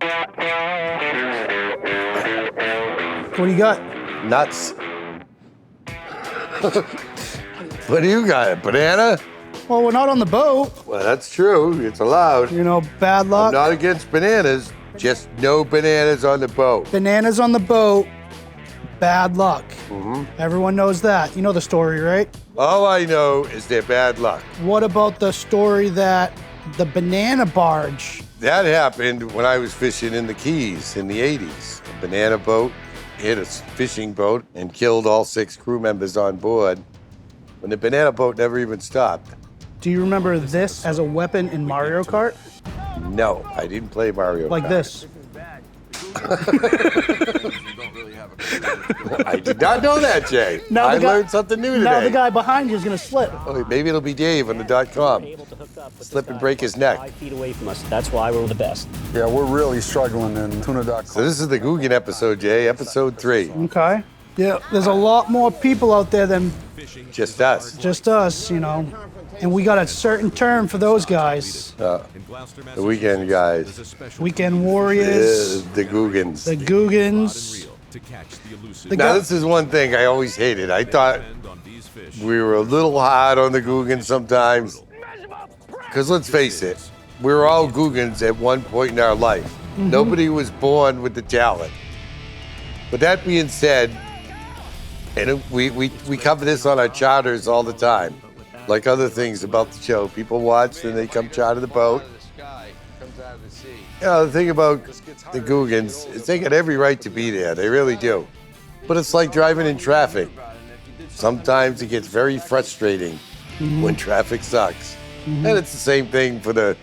What do you got? Nuts. What do you got? A banana? Well, we're not on the boat. Well, that's true. It's allowed. You know, bad luck. I'm not against bananas. Just no bananas on the boat. Bananas on the boat, bad luck. Everyone knows that. You know the story, right? All I know is they're bad luck. What about the story that the banana barge? That happened when I was fishing in the Keys in the 80s. A banana boat hit a fishing boat and killed all 6 crew members on board when the banana boat never even stopped. Do you remember this as a weapon in Mario Kart? No, I didn't play Mario Like Kart. this. I did not know that, Jay. I learned something new today. Now the guy behind you is going to slip. Oh, maybe it'll be Dave on the .com. Slip and break his neck. 5 feet away from us. That's why we're the best. Yeah, we're really struggling in Tuna.com. So this is the Googan episode, Jay, episode 3. Okay. Yeah, there's a lot more people out there than Just us. just us, you know. And we got a certain term for those guys. The weekend guys. Weekend warriors, The Googans. the Googans. The Now, gu- this is one thing I always hated. I thought we were a little hard on the Googans sometimes. Because let's face it, we were all Googans at one point in our life. Nobody was born with the talent. But that being said, and we cover this on our charters all the time. Like other things about the show. People watch and they come charter the boat. You know, the thing about the Googans is they got every right to be there. They really do. But it's like driving in traffic. Sometimes it gets very frustrating when traffic sucks. And it's the same thing for the,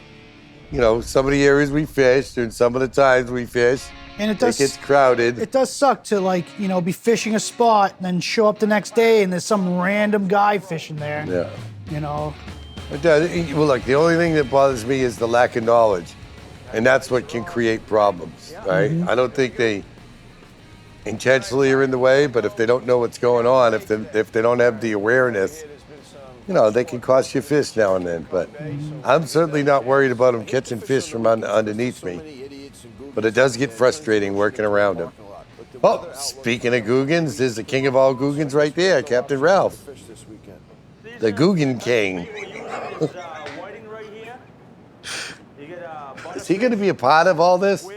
you know, some of the areas we fished and some of the times we fish. And it does. gets crowded. It does suck to, like, you know, be fishing a spot and then show up the next day and there's some random guy fishing there. Yeah. You know. It does. Well, look, the only thing that bothers me is the lack of knowledge. And that's what can create problems, right? I don't think they intentionally are in the way, but if they don't know what's going on, if they don't have the awareness, you know, they can cost you fish now and then. But I'm certainly not worried about them catching fish from underneath me. But it does get frustrating working around them. Oh, speaking of Googans, there's the king of all Googans right there, Captain Ralph. The Googan King. Is he going to be a part of all this?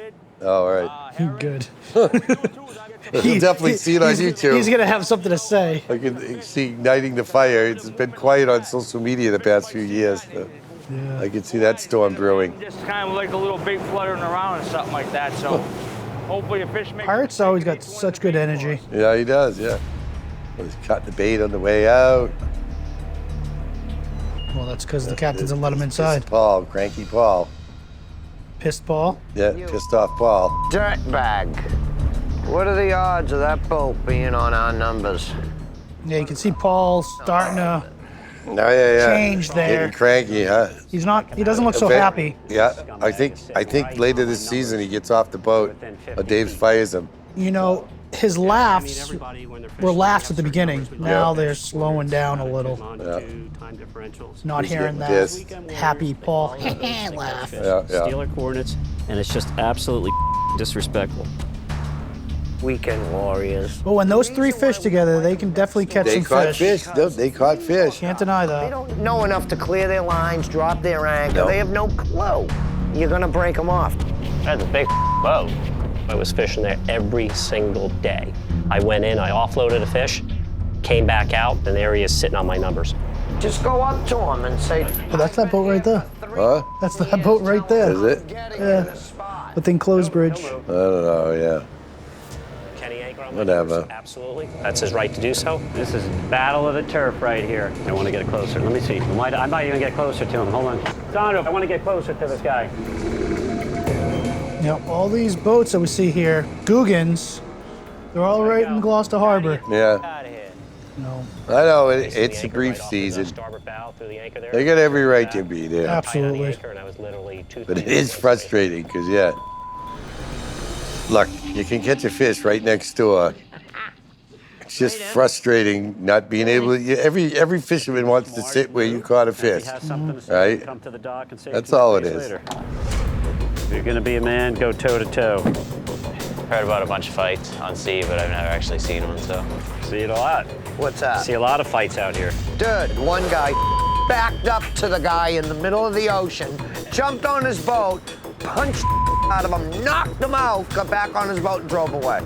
Oh, all right. Good. You'll definitely see it on YouTube. He's going to have something to say. I can see igniting the fire. It's been quiet on social media the past few years. I can see that storm brewing. Just kind of like a little big fluttering around or something like that. So hopefully the fish make. Pirate's always got such good energy. Yeah, he does, yeah. He's caught the bait on the way out. Well, that's because the captain didn't let him inside. Paul, cranky Paul. Pissed Paul. Yeah, pissed off Paul. Dirtbag. What are the odds of that boat being on our numbers? Yeah, you can see Paul starting to Oh, yeah. change there. Getting cranky, huh? He doesn't look so happy. Yeah, I think later this season he gets off the boat, or Dave fires him. You know, his laughs were laughs at the beginning. Now they're slowing down a little. Not hearing that Yes. happy Paul laugh. Yeah. Steal our coordinates, and it's just absolutely disrespectful. Weekend warriors. But when those 3 fish together, they can definitely catch They some caught fish. fish. No, they caught fish. Can't deny They that. don't know enough to clear their lines, drop their anchor. No. They have no clue. You're gonna break them off. That's a big boat. I was fishing there every single day. I went in, I offloaded a fish, came back out, and there he is sitting on my numbers. Just go up to them and say, Oh, that's that boat right there. Huh? That's that boat right there. Is it? Yeah. With the enclosed bridge. I don't know, yeah. Can he anchor on my Whatever. numbers? Absolutely. That's his right to do so. This is battle of the turf right here. I want to get closer. Let me see. I might even get closer to him. Hold on. Donovan, I want to get closer to this guy. You know, all these boats that we see here, Googans, they're all right in Gloucester Harbor. Yeah. No, I know, it's a brief season. They got every right to be there. absolutely. But it is frustrating because, yeah. Look, you can catch a fish right next door. It's just frustrating not being able to. Every fisherman wants to sit where you caught a fish, right? That's all it is. If you're gonna be a man, go toe to toe. Heard about a bunch of fights on sea, but I've never actually seen one, so. See it a lot. What's that? See a lot of fights out here. Dude, one guy backed up to the guy in the middle of the ocean, jumped on his boat, punched out of him, knocked him out, got back on his boat and drove away.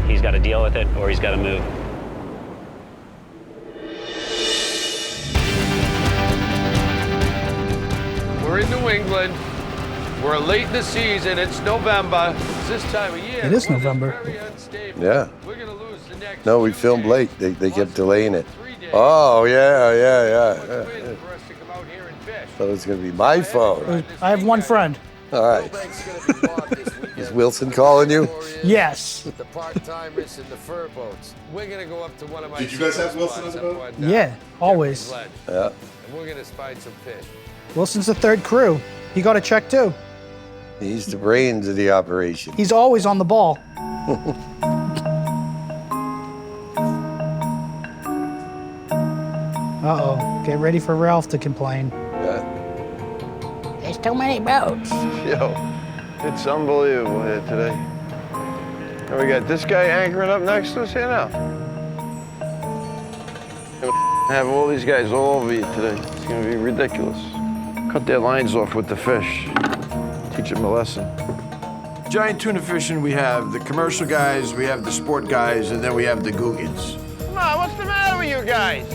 He's got to deal with it, or he's got to move. We're in New England. We're late in the season. It's November. It's this time of year. It is November. Yeah. No, we filmed late. They kept delaying it. Oh, yeah. Thought it was going to be my phone. I have one friend. All right. Is Wilson calling you? Yes. The part-timers and the fur boats. We're gonna go up to one of my. Did you guys have Wilson on the boat? Yeah, always. Yeah. And we're gonna find some fish. Wilson's the third crew. He got a check too. He's the brains of the operation. He's always on the ball. Uh-oh. Get ready for Ralph to complain. Yeah. There's too many boats. Yo, it's unbelievable here today. And we got this guy anchoring up next to us here now. Gonna have all these guys all over you today. It's gonna be ridiculous. Cut their lines off with the fish. Teach them a lesson. Giant tuna fishing, we have the commercial guys, we have the sport guys, and then we have the Googans. Come on, what's the matter with you guys?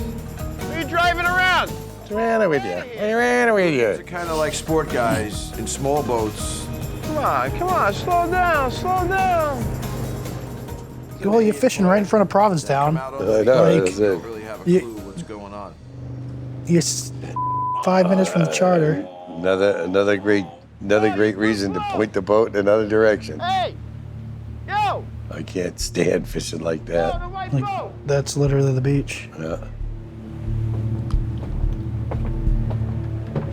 Are you driving around? What's the matter with you? What's the matter with you? They're kind of like sport guys in small boats. Come on, slow down, slow down. Well, you're fishing right in front of Provincetown. I know, Like, that's They it. don't really have a clue what's going on. You're 5 minutes from the charter. Another great reason to point the boat in another direction. Hey, yo, I can't stand fishing like that. the white Like, boat. that's literally the beach. Yeah.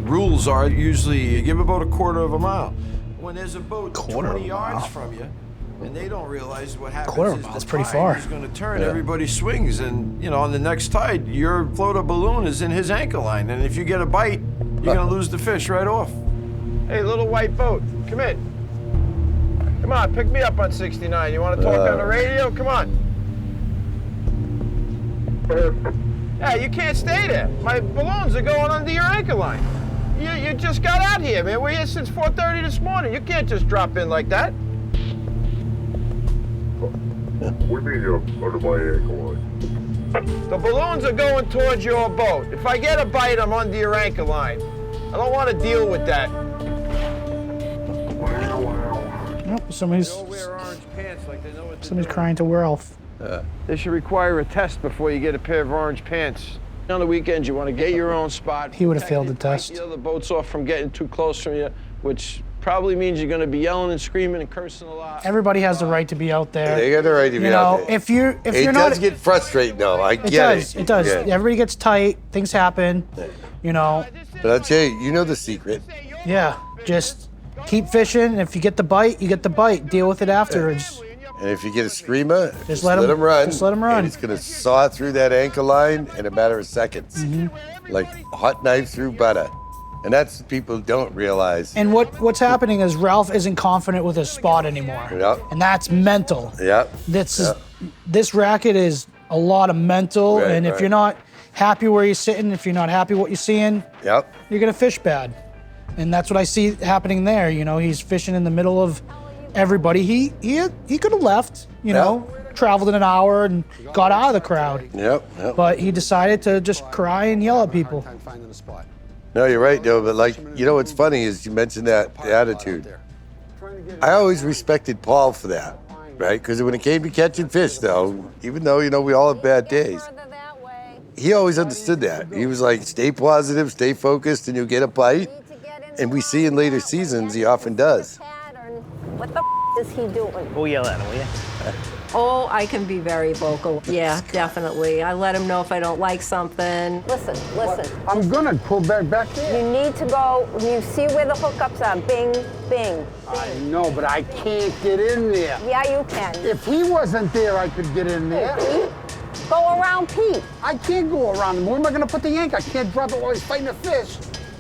Rules are usually you give a boat a quarter of a mile. When there's a boat Quarter of 20 a yards mile? from you, and they don't realize what happens Quarter of a is mile's the pretty tide far. is going to turn, Yeah. everybody swings, and on the next tide, your floater balloon is in his anchor line, and if you get a bite, you're going to lose the fish right off. Hey, little white boat, come in. Come on, pick me up on 69. You want to talk on the radio? Come on. Yeah, you can't stay there. My balloons are going under your anchor line. You just got out here, man. We're here since 4:30 this morning. You can't just drop in like that. What do you mean you're under my ankle line? The balloons are going towards your boat. If I get a bite, I'm under your anchor line. I don't want to deal with that. Nope, somebody's crying to Ralph. They should require a test before you get a pair of orange pants. On the weekends, you want to get your own spot. He would have failed the test. The other boats off from getting too close from you, which probably means you're going to be yelling and screaming and cursing a lot. Everybody has the right to be out there. They got the right to be out there. If you're It not, does get frustrating, though. I it get does. it. It does. Yeah. Everybody gets tight. Things happen. But I'll tell you, you know the secret. Yeah. Just keep fishing. And if you get the bite, you get the bite. Deal with it afterwards. And if you get a screamer, just let let 'em- him run. just let 'em run. And it's going to saw through that anchor line in a matter of seconds. Mm-hmm. Like hot knife through butter. And that's what people don't realize. And what's happening is Ralph isn't confident with his spot anymore. Yep. And that's mental. Yep. This racket is a lot of mental. Right, and if right. you're not happy where you're sitting, if you're not happy what you're seeing, Yep. you're gonna fish bad. And that's what I see happening there. He's fishing in the middle of everybody. He could have left, traveled in an hour and got out of the crowd. Yep. But he decided to just cry and yell at people. No, you're right, though. But what's funny is you mentioned that attitude. I always respected Paul for that, right? Because when it came to catching fish, though, even though we all have bad days, he always understood that. He was like, stay positive, stay focused, and you'll get a bite. And we see in later seasons, he often does. What the is he doing? We'll yell at him, will you? Oh, I can be very vocal. Yeah, definitely. I let him know if I don't like something. Listen. I'm gonna pull back there. You need to go, you see where the hookups are, bing, bing. I know, but I can't get in there. Yeah, you can. If he wasn't there, I could get in there. Pete, go around Pete. I can't go around him. Where am I gonna put the yank? I can't drop it while he's fighting a fish.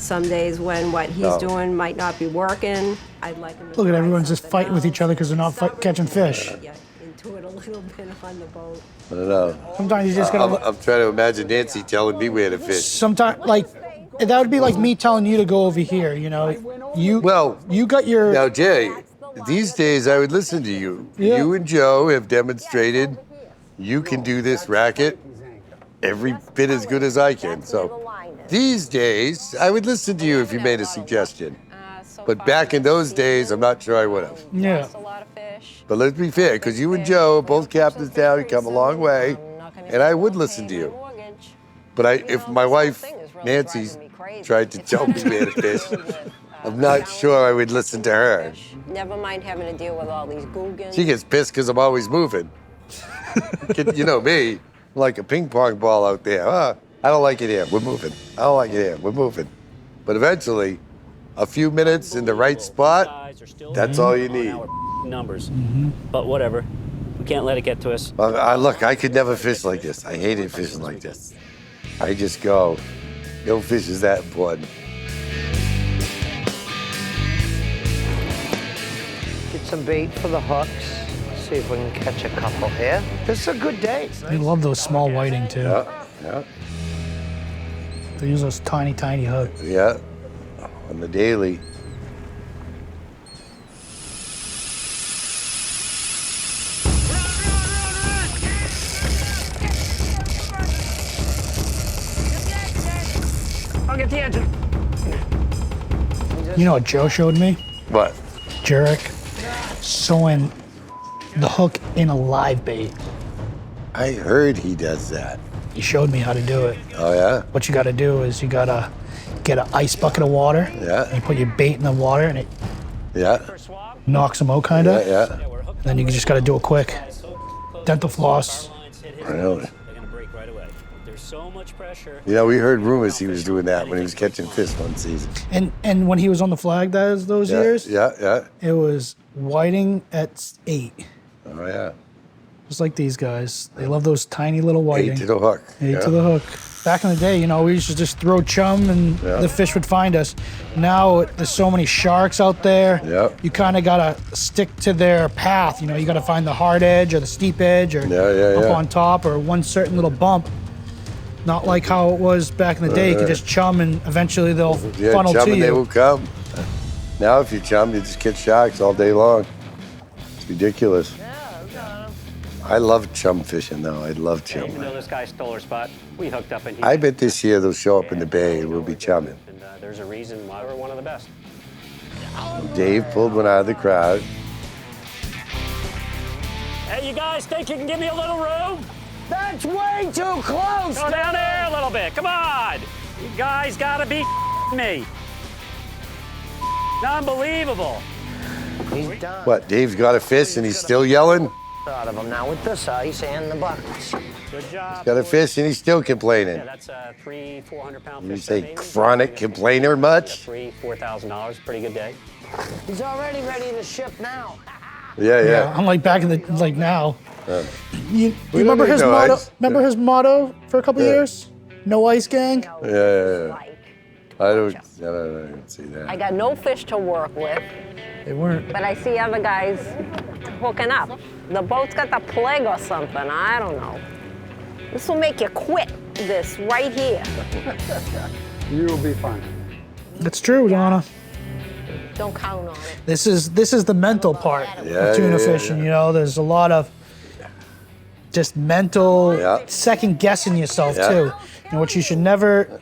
some days when what he's doing might not be working. I'd like him to Look at try everyone's just something fighting with each other because they're not catching fish. Get into it a little bit on the boat. I don't know. Sometimes you just gotta. I'm trying to imagine Nancy telling me where to fish. Sometimes, like, that would be like me telling you to go over here. You know, you got your. Now, Jay, these days I would listen to you. Yeah. You and Joe have demonstrated you can do this racket every bit as good as I can. So these days I would listen to you if you made a suggestion. But back in those days, I'm not sure I would have. Yeah. But let's be fair, because you and Joe are both captains down, you come a long way, and I would listen to you. But if my wife, Nancy, tried to tell me where to fish, I'm not sure I would listen to her. Never mind having to deal with all these Googans. She gets pissed because I'm always moving. You know me, I'm like a ping pong ball out there. I don't like it here, we're moving. I don't like it here, we're moving. But eventually, a few minutes in the right spot, that's all you need. Numbers, but whatever. We can't let it get to us. Look, I could never fish like this. I hated fishing like this. I just go, no fish is that important. Get some bait for the hooks. See if we can catch a couple here. This is a good day. I love those small whiting too. Yeah. They use those tiny, tiny hooks. Yeah, on the daily. I'll get the engine. You know what Joe showed me? What? Jurek sewing the hook in a live bait. I heard he does that. He showed me how to do it. Oh, yeah? What you gotta do is you gotta get an ice bucket of water. Yeah. And you put your bait in the water and it knocks them out, kinda. Yeah. Then you just gotta do it quick. Dental floss. Really? There's so much pressure. You know, we heard rumors he was doing that when he was catching fish one season. And when he was on the flag those years, Yeah. it was whiting at 8. Oh, yeah. Just like these guys. They love those tiny little whiting. 8 to the hook. 8 to the hook. Back in the day, you know, we used to just throw chum and the fish would find us. Now there's so many sharks out there. Yep. You kind of gotta stick to their path. You know, you gotta find the hard edge or the steep edge or up on top or one certain little bump. Not like how it was back in the day. You could just chum and eventually they'll funnel chum to and you. they will come. Now if you chum, you just catch sharks all day long. It's ridiculous. I love chum fishing though. I love chum. Even though this guy stole our spot, we hooked up in here. I bet this year they'll show up in the bay and we'll be chumming. And there's a reason why we're one of the best. Dave pulled one out of the crowd. Hey, you guys think you can give me a little room? That's way too close. Go down there a little bit. Come on. You guys gotta be me. Unbelievable. He's done. What, Dave's got a fish and he's still yelling? Out of him now with this ice and the buckets. Good job. Got a fish and he's still complaining. Yeah, that's a 400-pound You fish. say chronic complainer much? $4,000, pretty good day. He's already ready to ship now. Yeah. Unlike back in the now. You We remember don't need his no motto? ice. Remember his motto for a couple years? No ice gang. Yeah. I don't see that. I got no fish to work with, They weren't. but I see other guys hooking up. The boat's got the plague or something, I don't know. This will make you quit this right here. You'll be fine. It's true, Donna. Don't count on it. This is the mental part of tuna fishing. You know, there's a lot of just mental second guessing yourself too. And what you should never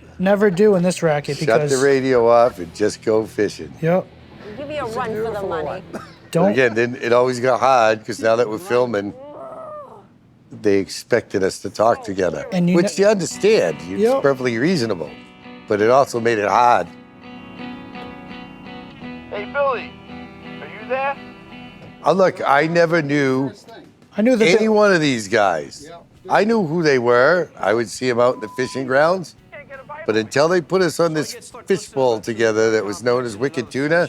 do in this racket Shut because the radio off and just go fishing. Yep. I'll give you a run for the money. Don't. Again, then it always got hard because now that we're filming, they expected us to talk together, And you which you understand. It's perfectly reasonable, but it also made it hard. Hey, Billy, are you there? Look, I never knew that any one of these guys. I knew who they were. I would see them out in the fishing grounds. But until they put us on this fishbowl together that was known as Wicked Tuna,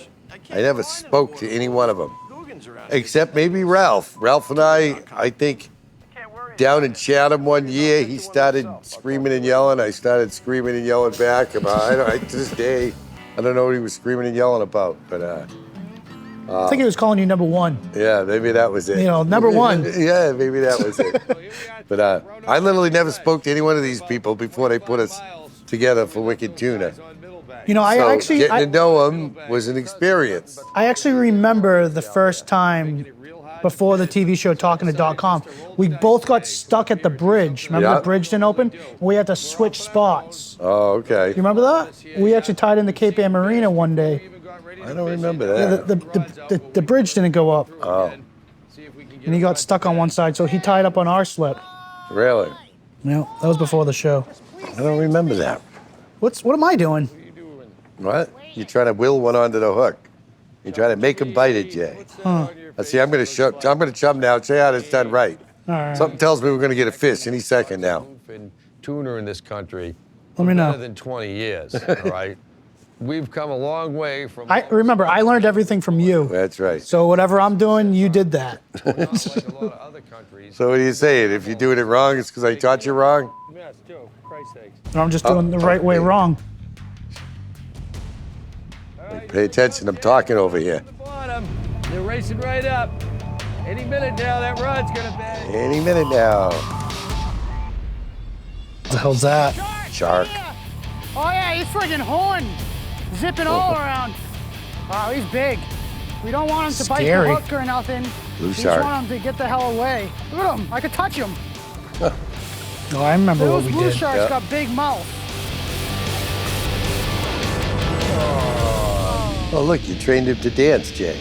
I never spoke to any one of them. Except maybe Ralph. Ralph and I think, down in Chatham one year, he started screaming and yelling. I started screaming and yelling back. To this day, I don't know what he was screaming and yelling about, but I think he was calling you number one. yeah, maybe that was it. You know, number one. Yeah, maybe that was it. But I literally never spoke to any one of these people before they put us together for Wicked Tuna. You know, Getting to know them was an experience. I actually remember the first time before the TV show Talking to .com, we both got stuck at the bridge. Remember the bridge didn't open? We had to switch spots. Oh, okay. You remember that? We actually tied in the Cape Ann Marina one day. I don't remember that. Yeah, the bridge didn't go up. Oh. And he got stuck on one side, so he tied up on our slip. Really? Yeah, that was before the show. I don't remember that. What am I doing? What? You're trying to will one onto the hook. You're trying to make him bite it, Jay. Huh. See, I'm gonna chum now. Say how it's done right. All right. Something tells me we're gonna get a fish any second now. Tuna in this country. Let me know. Better than 20 years, all right? We've come a long way from... I learned everything from you. That's right. So whatever I'm doing, you did that. So what are you saying? If you're doing it wrong, it's because I taught you wrong? Yes, Joe, for Christ's sakes. And I'm just doing the right way wrong. Pay attention, I'm talking over here. Bottom. They're racing right up. Any minute now, that rod's gonna bang. Any minute now. What the hell's that? Shark. Oh yeah, he's friggin' horn, zipping all around. Wow, he's big. We don't want him to bite the hook or nothing. Blue we shark. just want him to get the hell away. Look at him, I could touch him. Oh, I remember what Those we blue did. sharks got big mouth. Oh, look, you trained him to dance, Jay.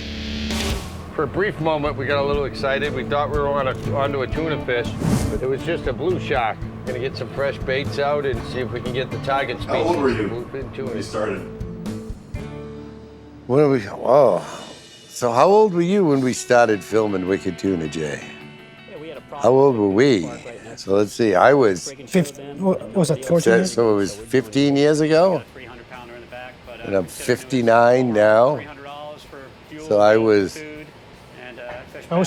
For a brief moment, we got a little excited. We thought we were onto a tuna fish, but it was just a blue shark. Gonna get some fresh baits out and see if we can get the target species. How old were you Bluefin tuna. when you started? When are we? Oh, so how old were you when we started filming Wicked Tuna, Jay? How old were we? So let's see. I was. 15. What was that? 14 years? So it was 15 years ago, and I'm 59 now. So I was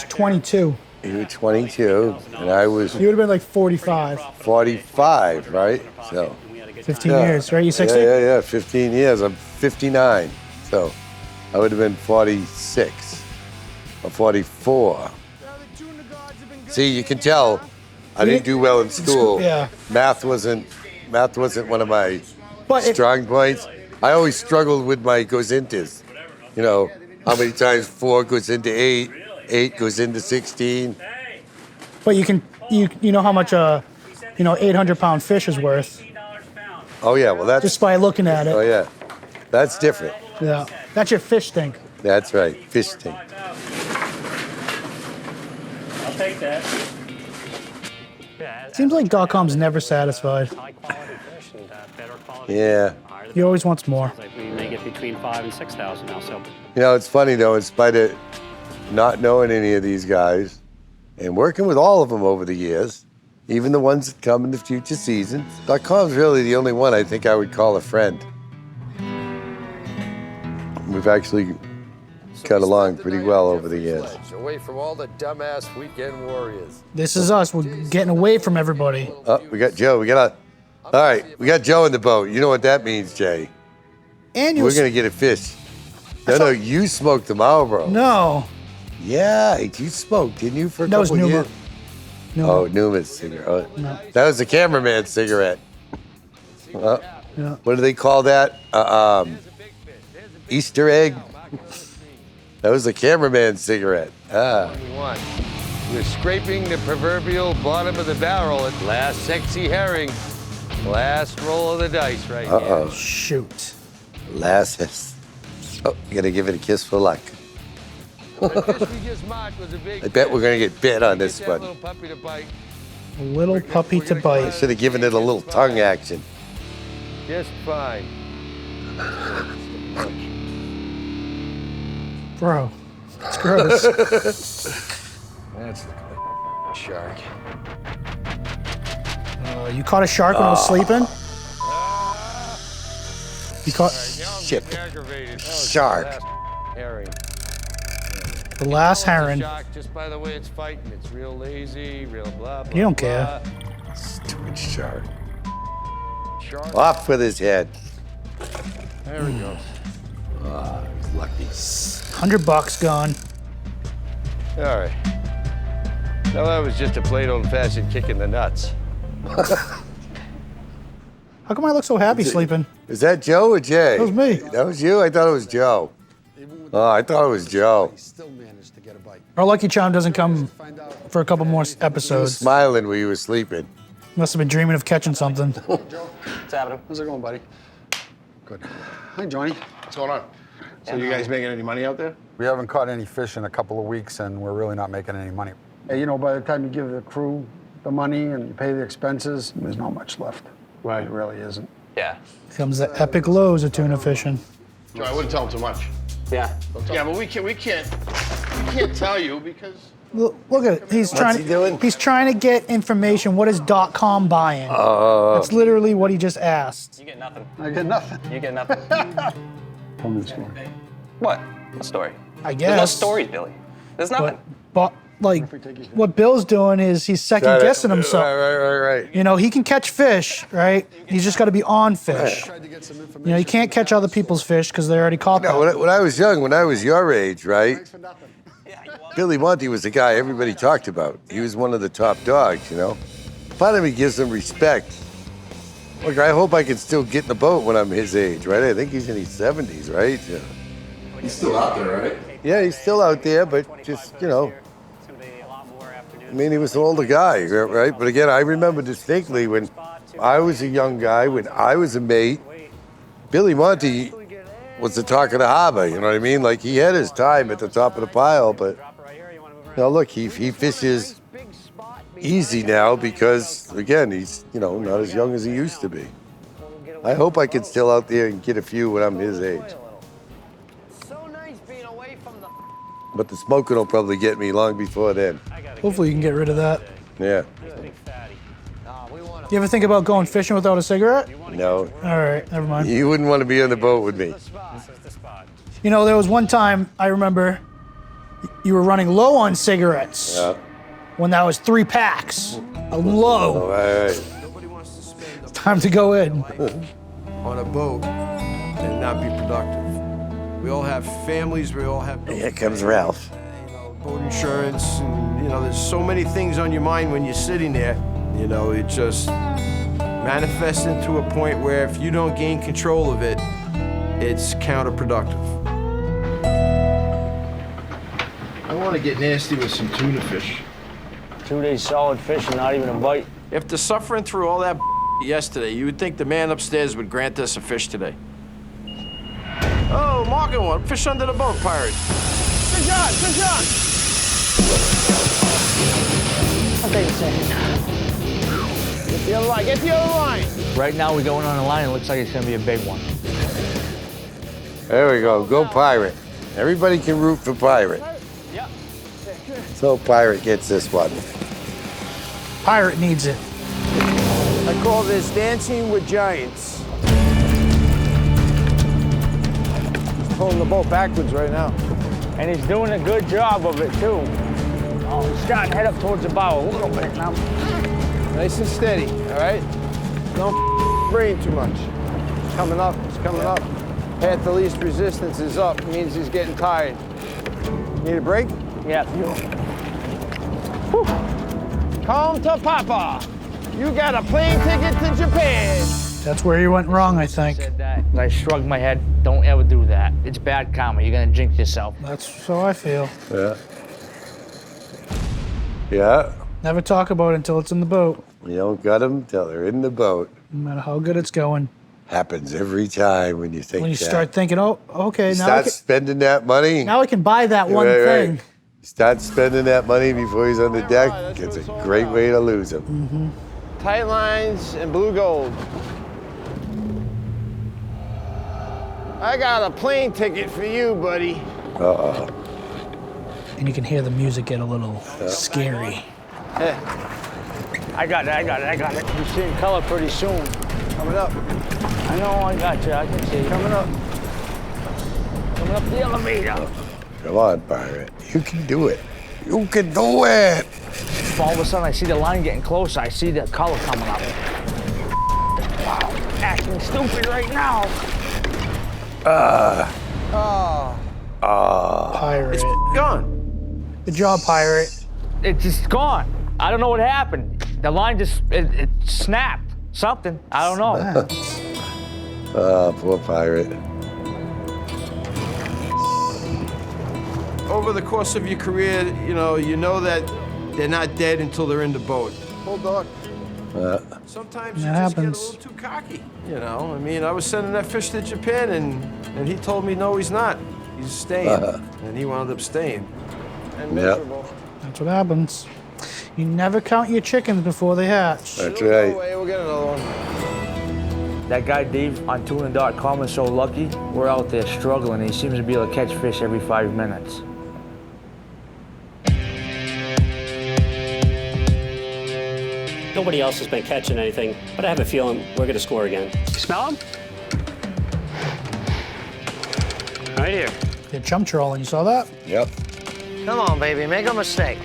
22. You were 22, and I was. You would have been like 45. 45, right? So. 15 years, right? You 60? Yeah. 15 years. I'm 59, so I would have been 46 or 44. See, you can tell I didn't do well in school. Yeah. Math wasn't one of my But strong points. I always struggled with my goes intos. You know, how many times 4 goes into 8, 8 goes into 16. But you know how much 800-pound fish is worth. Oh yeah, well that's just by looking at it. Oh yeah, that's different. Yeah, that's your fish stink. That's right, fish stink. I'll take that. Seems like .com's never satisfied. Yeah. He always wants more. We may get between 5,000 and 6,000 now. So. You know, it's funny though, in spite of not knowing any of these guys and working with all of them over the years, even the ones that come in the future seasons, .com's really the only one I think I would call a friend. We've actually got along pretty well over the years. Away from all the dumbass weekend warriors. This is us. We're getting away from everybody. Oh, we got Joe. We got Joe in the boat. You know what that means, Jay. And we're gonna get a fish. No, you smoked the Marlboro. No. Yeah, you smoked, didn't you, for a That was couple Numa. years? Oh, Newman's cigarette. Oh, No. That was the cameraman's cigarette. Yeah. What do they call that? Easter egg? That was the cameraman's cigarette. Ah. We're scraping the proverbial bottom of the barrel at last sexy herring. Last roll of the dice right Uh-oh. Shoot. Last. Oh, you gotta give it a kiss for luck. I bet we're gonna get bit on this one. A little puppy to bite. I should have given it a little tongue action. Just fine. Bro, it's gross. That's the shark. You caught a shark when I was sleeping? You caught shit. Shark. Herring. The last herring. Just by the way it's fighting, it's real lazy, real blah, blah. You don't care. Stupid shark. Off with his head. There he goes. Ah, he's lucky. $100 gone. All right. Now that was just a plain old-fashioned kick in the nuts. How come I look so happy sleeping? Is that Joe or Jay? That was me. That was you? I thought it was Joe. Oh, I thought it was Joe. Our lucky charm doesn't come for a couple more You were episodes. smiling while you were sleeping. Must have been dreaming of catching something. What's happening? How's it going, buddy? Good. Hi, Johnny. What's going on? So you guys making any money out there? We haven't caught any fish in a couple of weeks, and we're really not making any money. Hey, you know, by the time you give the crew the money and you pay the expenses, there's not much left. Right. It really isn't. Yeah. Comes the epic lows of tuna fishing. Joe, I wouldn't tell him too much. Yeah. Yeah, but we can't tell you because. Look at it. He's What's he doing? He's trying to get information. What is .com buying? That's literally what he just asked. You get nothing. I get nothing. You get nothing. Tell me the story. What? What story? I guess. There's no stories, Billy. There's nothing. But like, what Bill's doing is he's second guessing himself. Right. You know, he can catch fish, right? He's just got to be on fish. You know, you can't catch other people's fish because they already caught them. No, when I was young, when I was your age, right? Billy Monty was the guy everybody talked about. He was one of the top dogs, you know? Part of me gives him respect. Look, I hope I can still get in the boat when I'm his age, right? I think he's in his 70s, right? Yeah. He's still out there, right? Yeah, he's still out there, but just, you know. I mean, he was an older guy, right? But again, I remember distinctly when I was a young guy, when I was a mate, Billy Monty was the talk of the harbor, you know what I mean? Like, he had his time at the top of the pile, but, you know, look, he fishes easy now because, again, he's, you know, not as young as he used to be. I hope I can still out there and get a few when I'm his age. But the smoking will probably get me long before then. Hopefully you can get rid of that. Yeah. You ever think about going fishing without a cigarette? No. All right, never mind. You wouldn't want to be on the boat with me. You know, there was one time I remember you were running low on cigarettes. Yeah. When that was 3 packs. A low. All right. It's time to go in. On a boat and not be productive. We all have families, we all have... Here comes Ralph. You know, boat insurance, and, you know, there's so many things on your mind when you're sitting there. You know, it just manifests into a point where if you don't gain control of it, it's counterproductive. I want to get nasty with some tuna fish. 2 days solid fish and not even a bite. After suffering through all that yesterday, you would think the man upstairs would grant us a fish today. Oh, marking one. Fish under the boat, pirate. Good job, good job. I'll take a second. Get the other line, get the other line. Right now we're going on a line. It looks like it's gonna be a big one. There we go. Go Pirate. Everybody can root for Pirate. Yep. So Pirate gets this one. Pirate needs it. I call this dancing with giants. He's pulling the boat backwards right now. And he's doing a good job of it too. Oh, he's starting to head up towards the bow a little bit now. Nice and steady, all right? Don't brain too much. It's coming up, it's coming up. Path of least resistance is up, means he's getting tired. Need a break? Yeah. Come to Papa. You got a plane ticket to Japan. That's where you went wrong, I think. Said that. I shrugged my head. Don't ever do that. It's bad karma. You're gonna jinx yourself. That's so I feel. Yeah. Yeah. Never talk about it until it's in the boat. You don't got them till they're in the boat. No matter how good it's going. Happens every time when you think When you that. start thinking, oh, okay, You now start spending that money. I can buy that one thing. Right. Start spending that money before he's on the deck. It's a great way to lose him. Mm-hmm. Tight lines and blue gold. I got a plane ticket for you, buddy. Uh-oh. And you can hear the music get a little scary. I got it. You're seeing color pretty soon. Coming up. I know, I got you. I can see it. Coming up. Coming up the elevator. Come on, Pirate. You can do it. You can do it. All of a sudden, I see the line getting closer. I see the color coming up. Wow, acting stupid right now. Pirate. It's gone. Good job, pirate. It's just gone. I don't know what happened. The line just, it snapped. Something. I don't know. Poor pirate. Over the course of your career, you know that they're not dead until they're in the boat. Hold on. Sometimes That you just happens. get a little too cocky. I mean, I was sending that fish to Japan, and he told me, no, he's not. He's staying. And he wound up staying. And miserable. That's what happens. You never count your chickens before they hatch. That's right. We'll get another one. That guy Dave on Tuna.com is so lucky. We're out there struggling. He seems to be able to catch fish every 5 minutes. Nobody else has been catching anything, but I have a feeling we're going to score again. You smell them? Right here. They're chum trolling. You saw that? Yep. Come on, baby, make a mistake.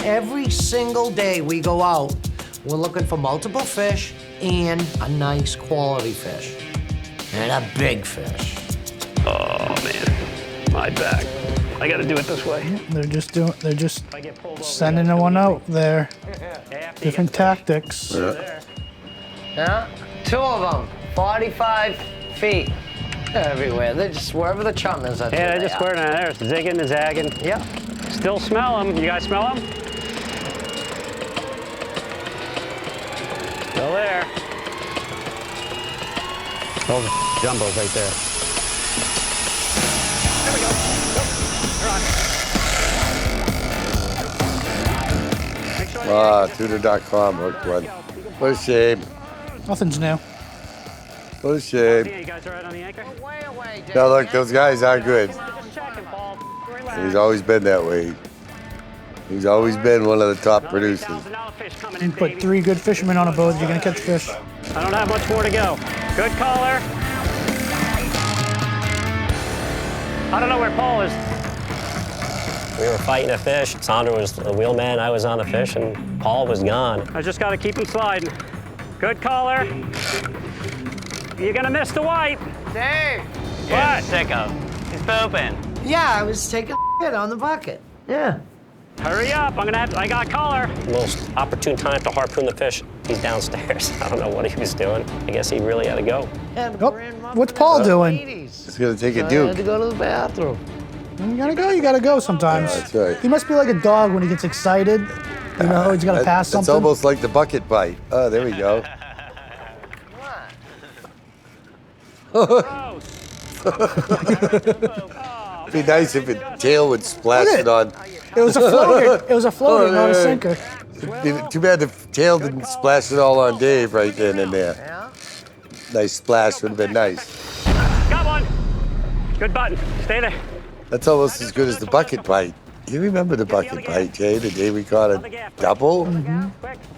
Every single day we go out, we're looking for multiple fish and a nice quality fish. And a big fish. Oh, man. My back. I got to do it this way. They're just sending one out there. Different tactics. Yeah, 2 of them, 45 feet. They're everywhere. They're just wherever the chum is. Yeah, they're just squaring out there. Zigging, zagging. Yep. Still smell them. You guys smell them? Still there. Those jumbos right there. There we go. They're on. Tuna.com hooked one. What a shame. Nothing's new. What a shame. You guys all right on the anchor? Now look, those guys are good. Just checking, Paul. Relax. He's always been that way. He's always been one of the top producers. $1,000 fish coming You in, put baby. 3 good fishermen on a boat, you're gonna catch fish. I don't have much more to go. Good caller. I don't know where Paul is. We were fighting a fish. Sandra was the wheelman, I was on the fish, and Paul was gone. I just got to keep him sliding. Good caller. You're going to miss the white. Dave! Yeah, sicko. He's pooping. Yeah, I was taking shit on the bucket. Yeah. Hurry up, I got caller. Most opportune time to harpoon the fish. He's downstairs. I don't know what he was doing. I guess he really had to go. What's Paul doing? He's gonna take a I had duke. to go to the bathroom. You gotta go sometimes. That's right. He must be like a dog when he gets excited. You know, he's gotta pass It's something. almost like the bucket bite. Oh, there we go. It'd be nice if a tail would splash it on. It was a floater. It was a floater, not a sinker. Too bad the tail didn't splash it all on Dave right then and there. Nice splash would have been nice. Got one. Good button. Stay there. That's almost as good as the bucket bite. You remember the bucket bite, Jay? The day we caught a double?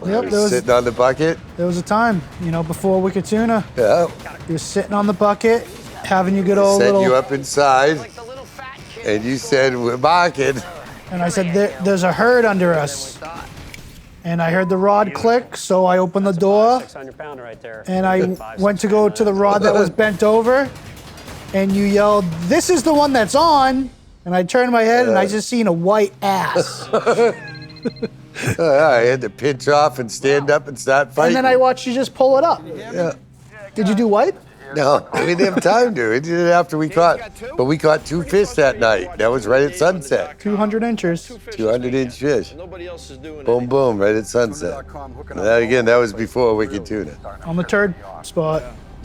Yep, Sitting on the bucket? there was a time, before Wicked Tuna. Yeah. You're sitting on the bucket, having your good old Set little... you up inside, and you said, we're barking. And I said, there's a herd under us. And I heard the rod click, so I opened the door, 600-pounder right there. and I went to go to the rod that was bent over, and you yelled, "This is the one that's on!" And I turned my head, and I just seen a white ass. I had to pinch off and stand up and start fighting. And then I watched you just pull it up. Yeah. Did you do white? No, we didn't have time to. We did it after we caught. But we caught 2 fish that night. That was right at sunset. 200 inches. 200-inch fish. Nobody else is doing Boom, boom, right at sunset. And that, again, that was before Wicked Tuna. On the turd spot.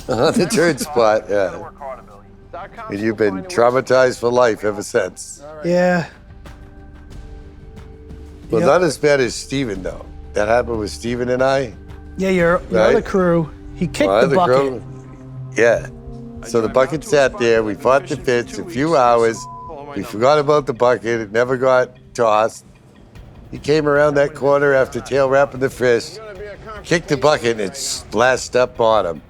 On the turd spot, yeah. And you've been traumatized for life ever since. Yeah. Well, not as bad as Steven, though. That happened with Steven and I. Yeah, your other crew. He kicked My the other bucket. crew, yeah. So the bucket sat there. We fought the fish a few hours. We forgot about the bucket. It never got tossed. He came around that corner after tail wrapping the fish, kicked the bucket, and it splashed up on him.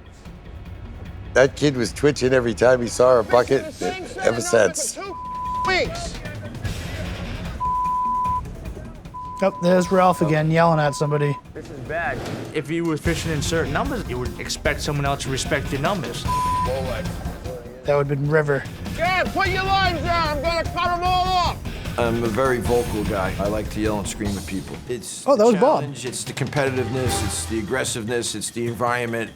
That kid was twitching every time he saw a bucket ever since. Oh, there's Ralph again yelling at somebody. This is bad. If you were fishing in certain numbers, you would expect someone else to respect your numbers. That would have been river. Yeah, put your lines down. I'm gonna cut them all off. I'm a very vocal guy. I like to yell and scream at people. It's that was Bob. It's the competitiveness, it's the aggressiveness, it's the environment.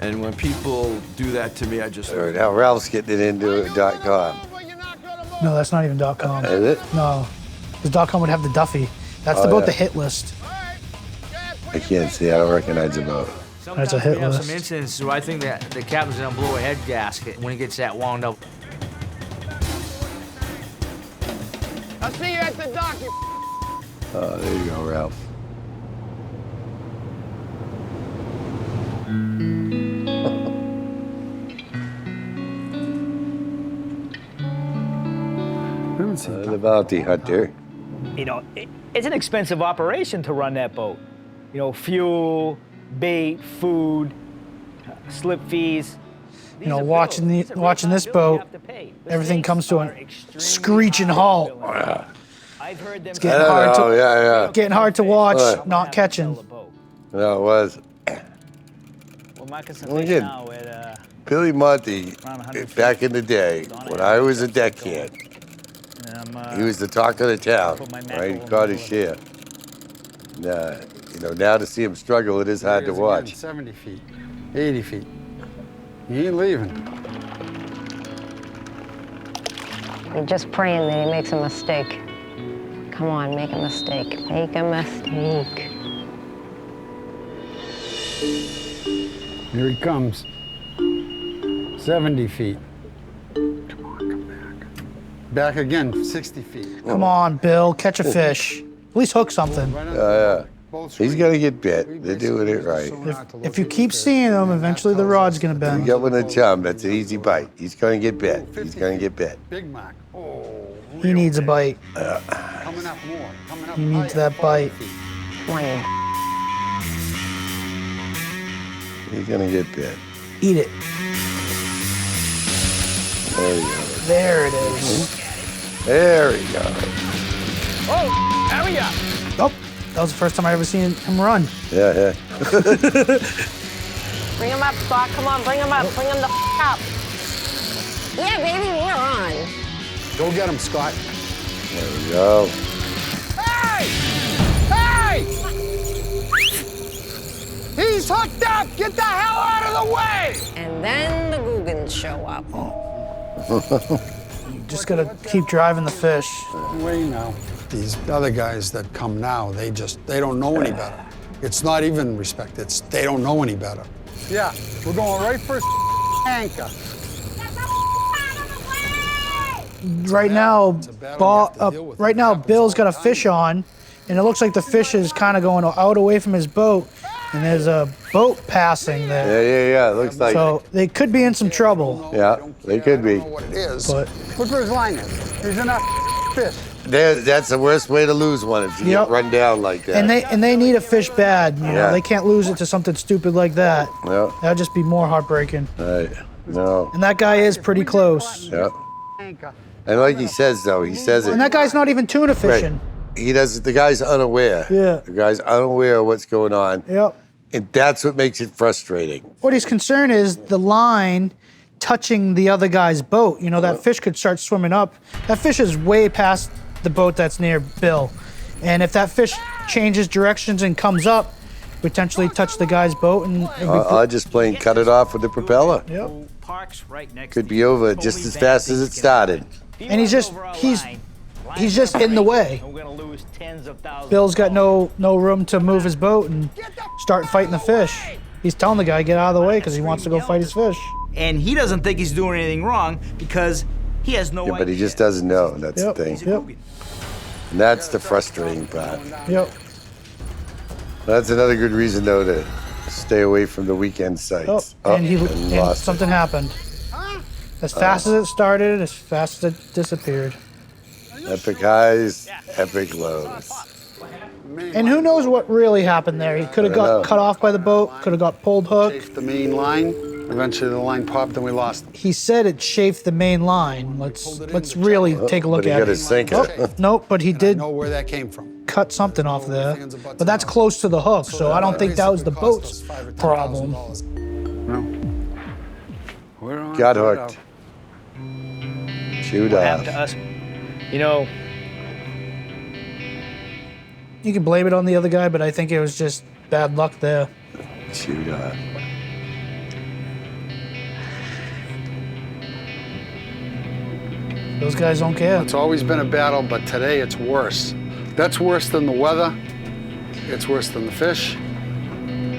And when people do that to me, I just... All right, now Ralph's getting it into .com. No, that's not even .com. Is it? No, because .com would have the Duffy. That's the boat, the hit list. I can't see. I don't recognize the boat. That's a hit we have list. some incidents where I think that the captain's gonna blow a head gasket when he gets that wound up. I'll see you at the dock. Oh, there you go, Ralph. The bounty hunter. You know, it's an expensive operation to run that boat. You know, fuel, bait, food, slip fees. You know, watching this boat, everything comes to a screeching halt. It's getting hard to watch, not catching. No, it was. Billy Monty, back in the day, when I was a deckhand, he was the talk of the town, right? He caught his share. You know, now to see him struggle, it is hard to watch. 70 feet, 80 feet. He ain't leaving. You're just praying that he makes a mistake. Come on, make a mistake. Make a mistake. Here he comes. 70 feet. Come on, come back. Back again, 60 feet. Come on, Bill, catch a fish. At least hook something. Yeah. He's gonna get bit. They're doing it right. If you keep seeing him, eventually the rod's gonna bend. You got one of the chum, that's an easy bite. He's gonna get bit. He's gonna get bit. Big Mac. He needs a bite. Coming up more. Coming up He needs that bite. He's gonna get bit. Eat it. There you go. There it is. There you go. Oh, hurry up. Oh, that was the first time I ever seen him run. Yeah. Bring him up, Scott. Come on, bring him up. Bring him the up. Yeah, baby, we're on. Go get him, Scott. There we go. Hey! Hey! He's hooked up! Get the hell out of the way! And then the Googans show up. You just gotta keep driving the fish. Way now. These other guys that come now, they don't know any better. It's not even respect, they don't know any better. Yeah, we're going right for anchor. Right now, Bill's got a fish on, and it looks like the fish is kind of going out away from his boat, and there's a boat passing there. Yeah. It looks like. So they could be in some trouble. Yeah, they could be. I don't know what it is. But look where his line is. There's enough fish. That's the worst way to lose one if you get run down like that. and they need a fish bad. You know, they can't lose it to something stupid like that. Yeah. That'd just be more heartbreaking. Right. No. And that guy is pretty close. Yeah. And like he says though, he says it. And that guy's not even tuna fishing. Right. He does. The guy's unaware. Yeah. The guy's unaware of what's going on. Yep. And that's what makes it frustrating. What he's concerned is the line touching the other guy's boat. You know, that fish could start swimming up. That fish is way past the boat that's near Bill. And if that fish changes directions and comes up, potentially touch the guy's boat and... I'll just plain cut it off with the propeller. Yep. Could be over just as fast as it started. And he's just in the way. Bill's got no room to move his boat and start fighting the fish. He's telling the guy, get out of the way, because he wants to go fight his fish. And he doesn't think he's doing anything wrong because he has no idea. But he just doesn't know, that's the thing. Yep. And that's the frustrating part. Yep. That's another good reason, though, to stay away from the weekend sites. And something happened. As fast as it started, as fast as it disappeared. Epic highs, epic lows. And who knows what really happened there? He could have got cut off by the boat, could have got pulled hook. Chafed the main line. Eventually the line popped and we lost him. He said it chafed the main line. Let's really take a look at it. But he got his sinker. Nope, but he did know where that came from. Cut something off there. But that's close to the hook, so I don't think that was the boat's problem. No. We're on Got hooked. Shoot what off. happened to us. You know, You can blame it on the other guy, but I think it was just bad luck there. Shoot off. Those guys don't care. It's always been a battle, but today it's worse. That's worse than the weather. It's worse than the fish.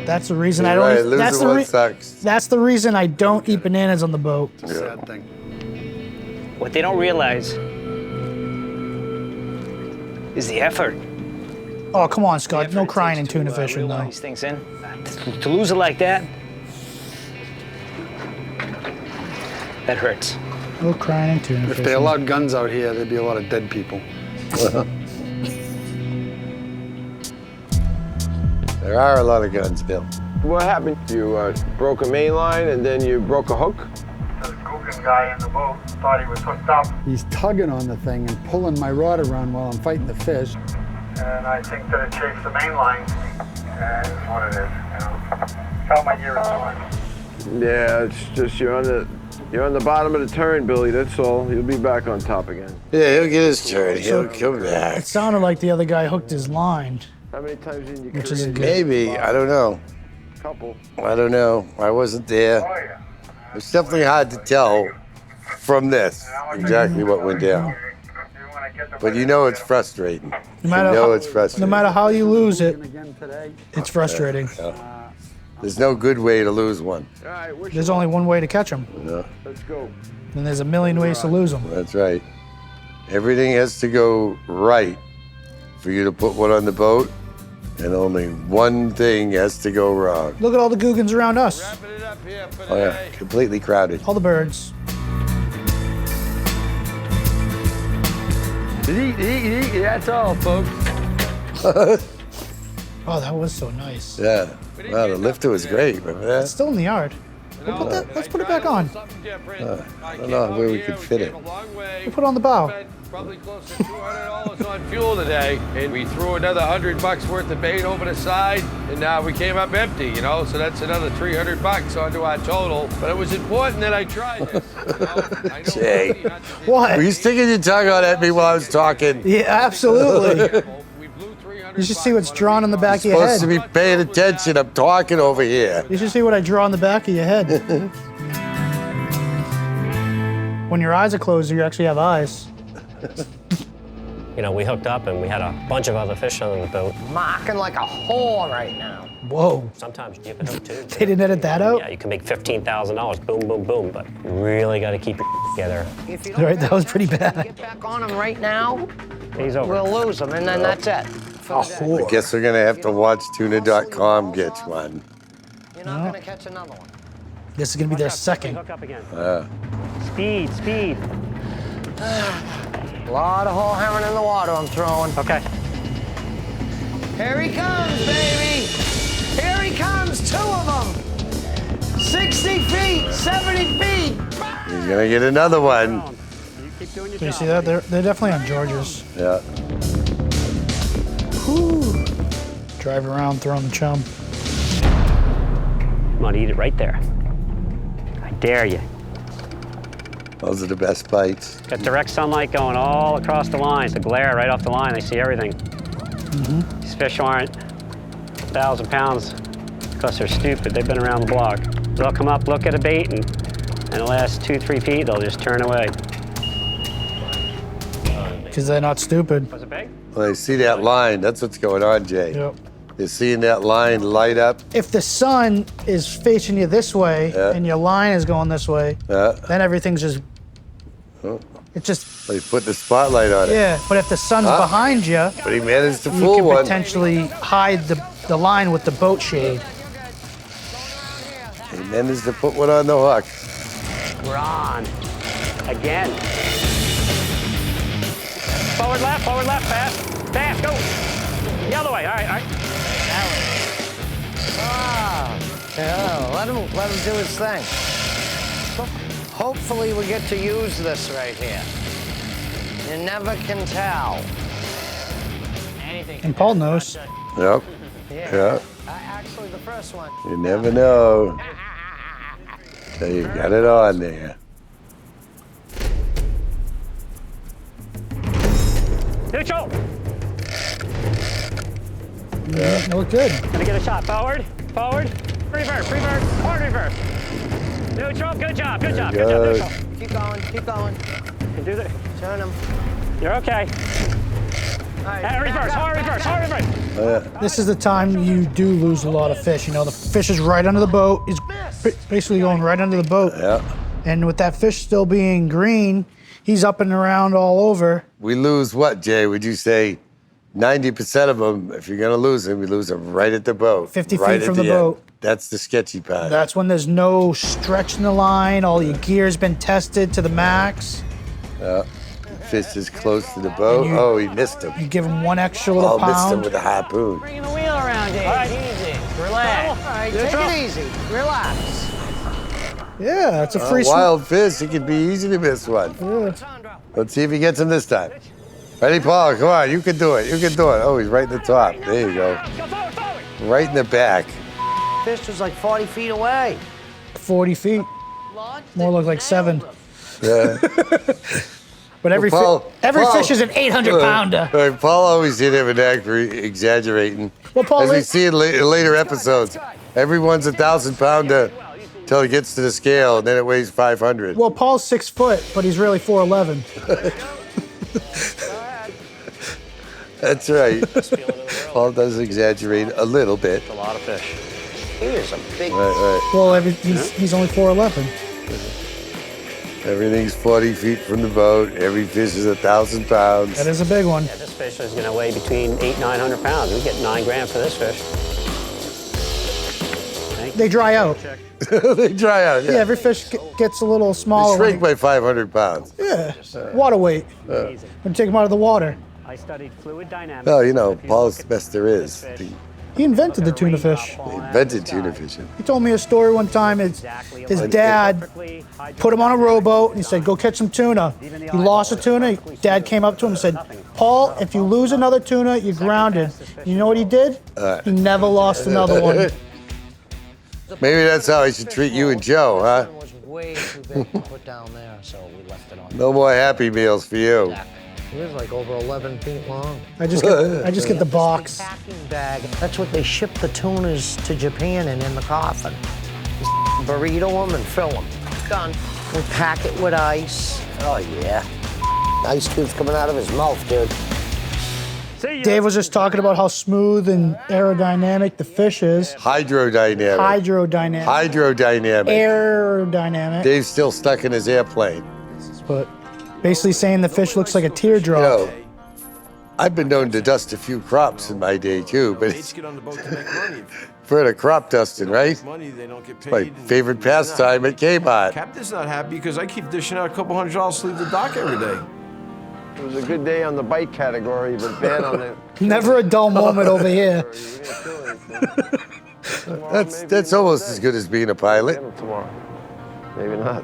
That's the reason I You're don't. right, losing That's the one sucks. That's the reason I don't eat bananas on the boat. It's a sad thing. what they don't realize is the effort. Oh, come on, The Scott. effort No it crying in takes to, tuna fishing, reel one though. of these things in. To lose it like that, that hurts. No crying in tuna If fishing. they allowed guns out here, there'd be a lot of dead people. There are a lot of guns, Bill. What happened? You broke a main line and then you broke a hook? The Googan guy in the boat thought he was hooked up, He's tugging on the thing and pulling my rod around while I'm fighting the fish. and I think that it chafed the main line, and it's what it is. You know, how my gear is going. Yeah, it's just you're on the bottom of the turn, Billy. That's all. You'll be back on top again. Yeah, he'll get his turn. He'll come It back. sounded like the other guy hooked his line. How many times did you Which isn't good. Maybe. I don't know. Couple. I don't know. I wasn't there. Oh, yeah. It's definitely hard to tell from this exactly what went down. But you know it's frustrating. No matter You know how, it's frustrating. no matter how you lose it, it's frustrating. Yeah. There's no good way to lose one. All right, wish There's you only one way to catch them, Yeah, Let's go. and there's a million ways to lose them. that's right. Everything has to go right for you to put one on the boat, and only one thing has to go wrong. Look at all the Googans around us. Wrapping it up here for Oh yeah, today. completely crowded. All the birds. Eat, that's all, folks. Oh, that was so nice. Yeah. Wow, the lifter was great. Remember It's that? still in the yard. We'll put that, let's put it back on. I don't know where we could fit it. We'll put it on the bow. Probably close to $200 on fuel today, and we threw another $100 worth of bait over the side, and now we came up empty, you know, so that's another $300 onto our total. But it was important that I tried this. You know? I know Jay. Andy had to- What? Were you sticking your tongue out at me while I was talking? Yeah, absolutely. We blew 300 You should see what's drawn on the back of your Supposed to head. be paying attention. I'm talking over here. You should see what I draw on the back of your head. When your eyes are closed, you actually have eyes. You know, we hooked up and we had a bunch of other fish on the boat. Marking like a whore right now. Whoa. Sometimes you can hook too. They didn't edit that out? Yeah, you can make $15,000, boom, boom, boom, but you really got to keep your together. If you All right, that was pretty bad. get back on him right now, He's over. we'll lose him, and then that's it. For the day. I guess we're gonna have to watch Tuna.com get one. You're not gonna catch another one. This is gonna be their second. Hook up again. Uh, Speed, speed. A lot of whole herring in the water I'm throwing. Okay. Here he comes, baby! Here he comes, 2 of them! 60 feet, 70 feet! he's gonna get another one. You keep doing your Do you job. see that? They're definitely on George's. Yeah. Whew. Drive around throwing the chum. Come on, eat it right there. I dare you. Those are the best bites. Got direct sunlight going all across the lines. The glare right off the line, they see everything. These fish aren't 1,000 pounds because they're stupid. They've been around the block. They'll come up, look at a bait, and in the last 2-3 feet, they'll just turn away. Because they're not stupid. Was it big? When they see that line, that's what's going on, Jay. Yep. They're seeing that line light up. If the sun is facing you this way Yeah. and your line is going this way, then everything's just, Oh, it's just, they put the spotlight on it. yeah. But if the sun's Huh? behind you, But he managed to you fool can one. potentially hide the line with the boat shade. He managed to put one on the hook. We're on. Again. Forward left, fast. Fast, go. The other way, all right. Yeah, let him do his thing. Hopefully we get to use this right here. You never can tell. And Paul knows. Yep. Yeah. Actually, the first one. You never know. So you got it on there. Neutral. Yeah, they look good. Gonna get a shot. Forward, forward, reverse, reverse, hard reverse. Neutral, good job, good job, good job, neutral. Keep going, keep going. You can do that. Turn them. You're okay. And reverse, hard reverse, hard reverse. This is the time you do lose a lot of fish. You know, the fish is right under the boat. He's basically going right under the boat. Yeah. And with that fish still being green, he's up and around all over. We lose what, Jay? Would you say 90% of them, if you're gonna lose them, we lose them right at the boat. 50 right feet from at the end. boat. That's the sketchy part. That's when there's no stretch in the line. All your gear's been tested to the max. Fish is close to the boat. Oh, he missed him. You give him one extra little Missed him pound. with a harpoon. Bringing the wheel around, Dave. All right. Easy. Relax. All right, take it easy. Relax. Yeah, it's a free swim. Wild fish, it could be easy to miss one. Yeah. Let's see if he gets him this time. Ready, Paul? Come on, you can do it. You can do it. Oh, he's right in the top. There you go. Right in the back. Fish was like 40 feet away. 40 feet. More like 7. Yeah. But every Paul, fish is an 800 pounder. Paul always did have an act for exaggerating. Well, Paul, as we see in later episodes, everyone's 1,000 pounder till he gets to the scale, and then it weighs 500. Well, Paul's 6 foot, but he's really 4'11". That's right. Paul does exaggerate a little bit. A lot of fish. He is a big. Right. Well, he's only 4'11". Everything's 40 feet from the boat. Every fish is 1,000 pounds. That is a big one. Yeah, this fish is gonna weigh between 800 and 900 pounds. We get 9 grams for this fish. They dry out. They dry out, Yeah, every fish gets a little smaller. They shrink by 500 pounds. Yeah, water weight. When you take them out of the water. I studied fluid dynamics. Well, you know, Paul's the best there is. He invented the tuna fish. He invented tuna fishing. He told me a story one time. His dad put him on a rowboat and he said, go catch some tuna. He lost a tuna. Dad came up to him and said, Paul, if you lose another tuna, you're grounded. You know what he did? He never lost another one. Maybe that's how I should treat you and Joe, huh? It was way too big to put down there, so we left it on. No more Happy Meals for you. It was like over 11 feet long. I just get the box. Packing bag. That's what they ship the tunas to Japan in the coffin. Just burrito them and fill them. Done. We pack it with ice. Oh yeah. Ice cubes coming out of his mouth, dude. Dave was just talking about how smooth and aerodynamic the fish is. Hydrodynamic. Hydrodynamic. Hydrodynamic. Aerodynamic. Dave's still stuck in his airplane. But basically saying the fish looks like a teardrop. You know, I've been known to dust a few crops in my day too, but it's for the crop dusting, right? It's my favorite pastime at Kmart. Captain's not happy because I keep dishing out a couple $100 to leave the dock every day. It was a good day on the bike category, but bad on the... Never a dull moment over here. That's almost as good as being a pilot. Tomorrow. Maybe not.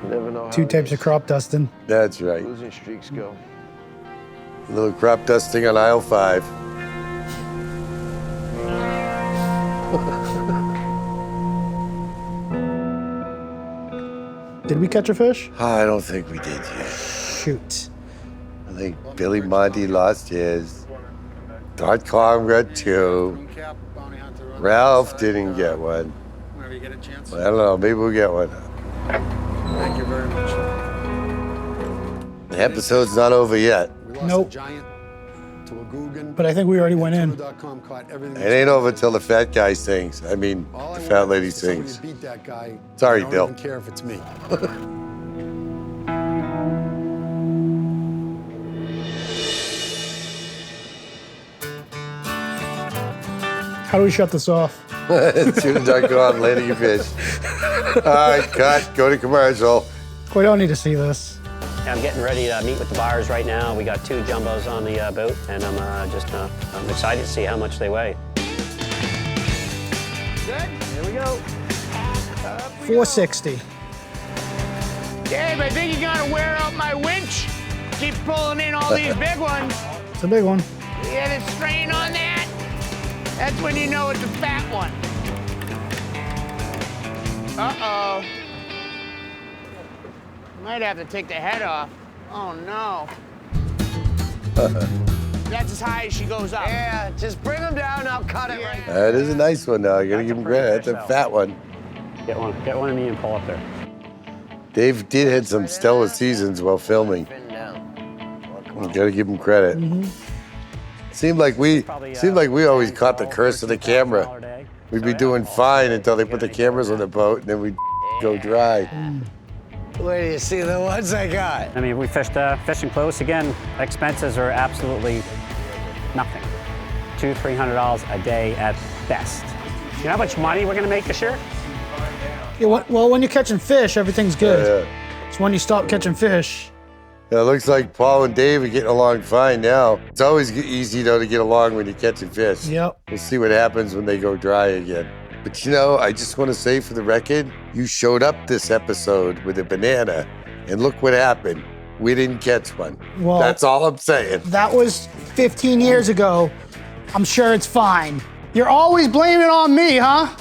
You never know how 2 types of crop dusting. That's right. losing streaks go. A little crop dusting on aisle 5. Did we catch a fish? I don't think we did yet. Shoot. I think Billy Monty lost his. .com got 2. Ralph didn't get one. Whenever you get a chance. I don't know, maybe we'll get one. Thank you very much. The episode's not over yet. We lost Nope. a giant to a Googan. But I think we already went in. Tuna.com caught everything. It ain't over till the fat guy sings. I mean, All I the fat want lady is somebody sings. to beat that guy. Sorry, I don't Bill. even care if it's me. How do we shut this off? Tuna.com, landing your fish. All right, cut. Go to commercial. We don't need to see this. I'm getting ready to meet with the buyers right now. We got 2 jumbos on the boat, and I'm excited to see how much they weigh. Good. Here we go. 460. Dave, I think you gotta wear out my winch. Keep pulling in all these big ones. It's a big one. You get a strain on that? That's when you know it's a fat one. Uh-oh. Might have to take the head off. Oh, no. That's as high as she goes up. Yeah, just bring them down, I'll cut it right. That is a nice one now. You gotta give him credit. That's a fat one. Get one of me and pull up there. Dave did had some stellar seasons while filming. You gotta give him credit. Seemed like we always caught the curse of the camera. We'd be doing fine until they put the cameras on the boat, and then we'd go dry. Where do you see the ones I got? I mean, we fished fishing close. Again, expenses are absolutely nothing. $200-300 a day at best. You know how much money we're gonna make this year? Yeah, well, when you're catching fish, everything's good. It's when you stop catching fish. Yeah, it looks like Paul and Dave are getting along fine now. It's always easy, though, to get along when you're catching fish. Yep. We'll see what happens when they go dry again. But you know, I just want to say for the record, you showed up this episode with a banana, and look what happened. We didn't catch one. Well, that's all I'm saying. That was 15 years ago. I'm sure it's fine. You're always blaming it on me, huh?